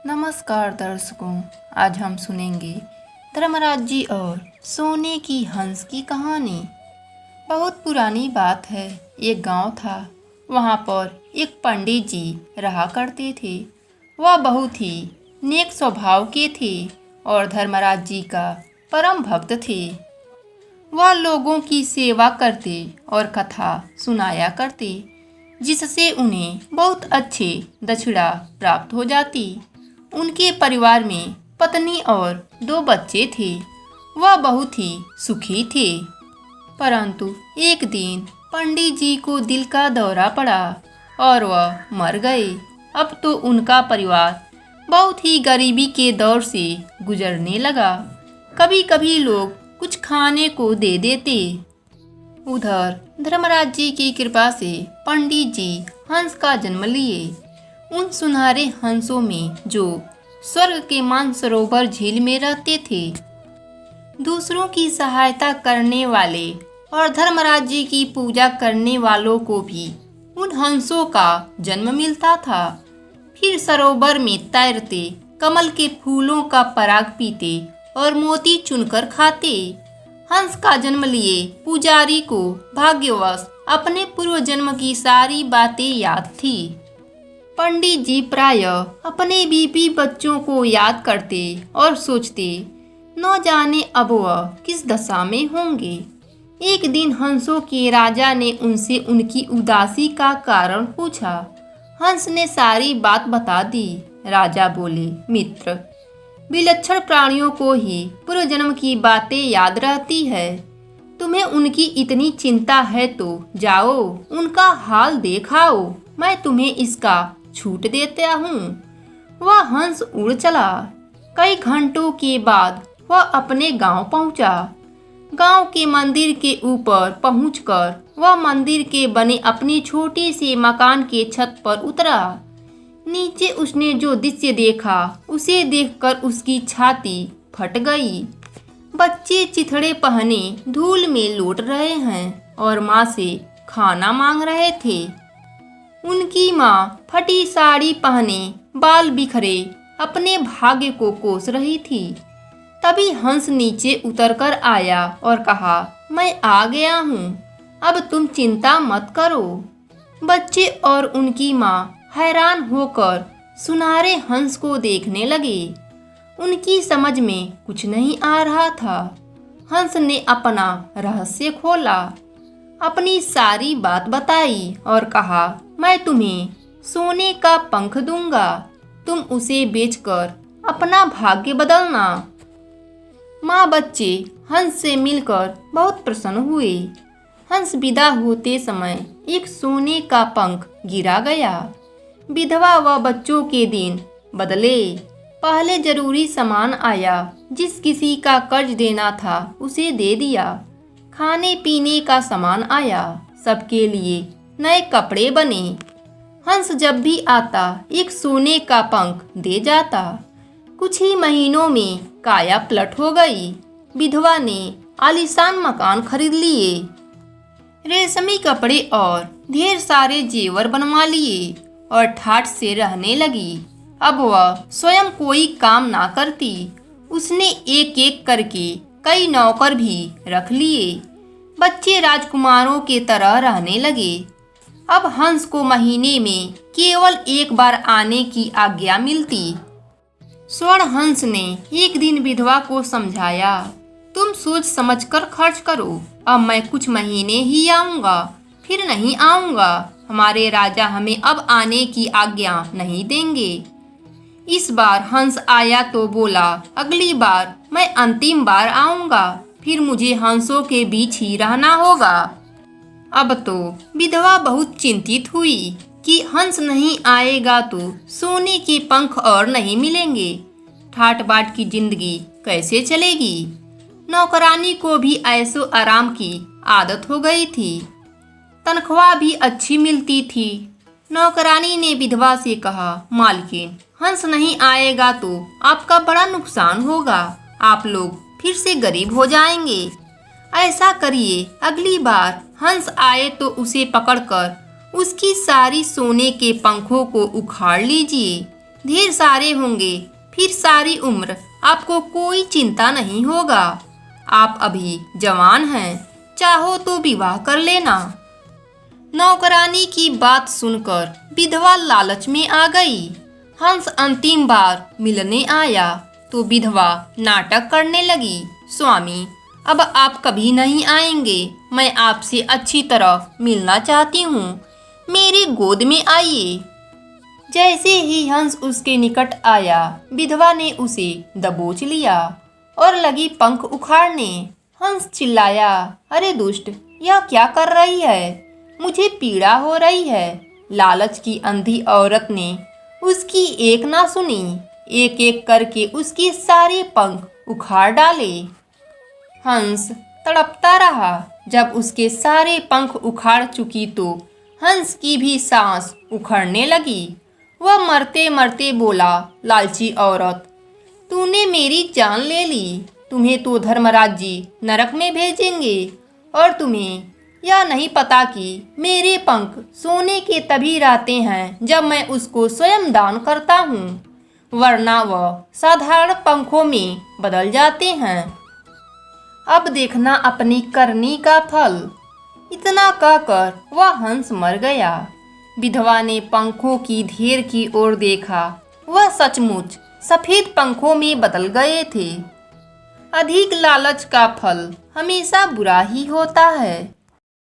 नमस्कार दर्शकों, आज हम सुनेंगे धर्मराज जी और सोने की हंस की कहानी। बहुत पुरानी बात है। एक गांव था। वहां पर एक पंडित जी रहा करते थे। वह बहुत ही नेक स्वभाव के थे और धर्मराज जी का परम भक्त थे। वह लोगों की सेवा करते और कथा सुनाया करते, जिससे उन्हें बहुत अच्छे दक्षिणा प्राप्त हो जाती। उनके परिवार में पत्नी और 2 बच्चे थे। वह बहुत ही सुखी थे। परंतु एक दिन पंडित जी को दिल का दौरा पड़ा और वह मर गए। अब तो उनका परिवार बहुत ही गरीबी के दौर से गुजरने लगा। कभी कभी लोग कुछ खाने को दे देते। उधर धर्मराज जी की कृपा से पंडित जी हंस का जन्म लिए। उन सुनहरे हंसों में जो स्वर्ग के मानसरोवर झील में रहते थे, दूसरों की सहायता करने वाले और धर्मराज जी की पूजा करने वालों को भी उन हंसों का जन्म मिलता था। फिर सरोवर में तैरते, कमल के फूलों का पराग पीते और मोती चुनकर खाते। हंस का जन्म लिए पुजारी को भाग्यवश अपने पूर्व जन्म की सारी बातें याद थी। पंडित जी प्रायः अपने बीबी बच्चों को याद करते और सोचते, न जाने अब वह किस दशा में होंगे। एक दिन हंसों के राजा ने उनसे उनकी उदासी का कारण पूछा। हंस ने सारी बात बता दी। राजा बोले, मित्र, विलक्षण प्राणियों को ही पूर्व जन्म की बातें याद रहती है। तुम्हें उनकी इतनी चिंता है तो जाओ, उनका हाल देखाओ। मैं तुम्हें इसका छूट देता हूँ। वह हंस उड़ चला। कई घंटों के बाद वह अपने गांव पहुंचा। गांव के मंदिर के ऊपर पहुंचकर वह मंदिर के बने अपने छोटे से मकान के छत पर उतरा। नीचे उसने जो दृश्य देखा, उसे देखकर उसकी छाती फट गई। बच्चे चिथड़े पहने धूल में लौट रहे हैं और माँ से खाना मांग रहे थे। उनकी माँ फटी साड़ी पहने, बाल बिखरे, अपने भाग्य को कोस रही थी। तभी हंस नीचे उतरकर आया और कहा, मैं आ गया हूँ, अब तुम चिंता मत करो। बच्चे और उनकी माँ हैरान होकर सुनहरे हंस को देखने लगे। उनकी समझ में कुछ नहीं आ रहा था। हंस ने अपना रहस्य खोला, अपनी सारी बात बताई और कहा, मैं तुम्हें सोने का पंख दूंगा, तुम उसे बेचकर अपना भाग्य बदलना। माँ बच्चे हंस से मिलकर बहुत प्रसन्न हुए। हंस विदा होते समय एक सोने का पंख गिरा गया। विधवा व बच्चों के दिन बदले। पहले जरूरी सामान आया, जिस किसी का कर्ज देना था उसे दे दिया। खाने पीने का सामान आया, सबके लिए नए कपड़े बने। हंस जब भी आता एक सोने का पंख दे जाता। कुछ ही महीनों में काया पलट हो गई। विधवा ने आलीशान मकान खरीद लिए, रेशमी कपड़े और ढेर सारे जेवर बनवा लिए और ठाठ से रहने लगी। अब वह स्वयं कोई काम ना करती। उसने एक एक करके कई नौकर भी रख लिए। बच्चे राजकुमारों के तरह रहने लगे। अब हंस को महीने में केवल एक बार आने की आज्ञा मिलती। स्वर्ण हंस ने एक दिन विधवा को समझाया, तुम सोच समझकर खर्च करो। अब मैं कुछ महीने ही आऊँगा, फिर नहीं आऊँगा। हमारे राजा हमें अब आने की आज्ञा नहीं देंगे। इस बार हंस आया तो बोला, अगली बार मैं अंतिम बार आऊँगा, फिर मुझे हंसों के बीच ही रहना होगा। अब तो विधवा बहुत चिंतित हुई कि हंस नहीं आएगा तो सोने के पंख और नहीं मिलेंगे। ठाट बाट की जिंदगी कैसे चलेगी। नौकरानी को भी ऐसो आराम की आदत हो गई थी। तनख्वाह भी अच्छी मिलती थी। नौकरानी ने विधवा से कहा, मालकिन, हंस नहीं आएगा तो आपका बड़ा नुकसान होगा। आप लोग फिर से गरीब हो जाएंगे। ऐसा करिए, अगली बार हंस आए तो उसे पकड़कर उसकी सारी सोने के पंखों को उखाड़ लीजिए। ढेर सारे होंगे, फिर सारी उम्र आपको कोई चिंता नहीं होगा। आप अभी जवान हैं, चाहो तो विवाह कर लेना। नौकरानी की बात सुनकर विधवा लालच में आ गई। हंस अंतिम बार मिलने आया तो विधवा नाटक करने लगी, स्वामी अब आप कभी नहीं आएंगे, मैं आपसे अच्छी तरह मिलना चाहती हूँ, मेरी गोद में आइए। जैसे ही हंस उसके निकट आया, विधवा ने उसे दबोच लिया और लगी पंख उखाड़ने। हंस चिल्लाया, अरे दुष्ट, यह क्या कर रही है? मुझे पीड़ा हो रही है। लालच की अंधी औरत ने उसकी एक ना सुनी, एक एक करके उसके सारे पंख उखाड़ डाले। हंस तड़पता रहा। जब उसके सारे पंख उखाड़ चुकी तो हंस की भी सांस उखड़ने लगी। वह मरते मरते बोला, लालची औरत, तूने मेरी जान ले ली। तुम्हें तो धर्मराज जी नरक में भेजेंगे और तुम्हें यह नहीं पता कि मेरे पंख सोने के तभी रहते हैं जब मैं उसको स्वयं दान करता हूँ, वरना वह साधारण पंखों में बदल जाते हैं। अब देखना अपनी करनी का फल। इतना कहकर वह हंस मर गया। विधवा ने पंखों की ढेर की ओर देखा। वह सचमुच सफेद पंखों में बदल गए थे। अधिक लालच का फल हमेशा बुरा ही होता है।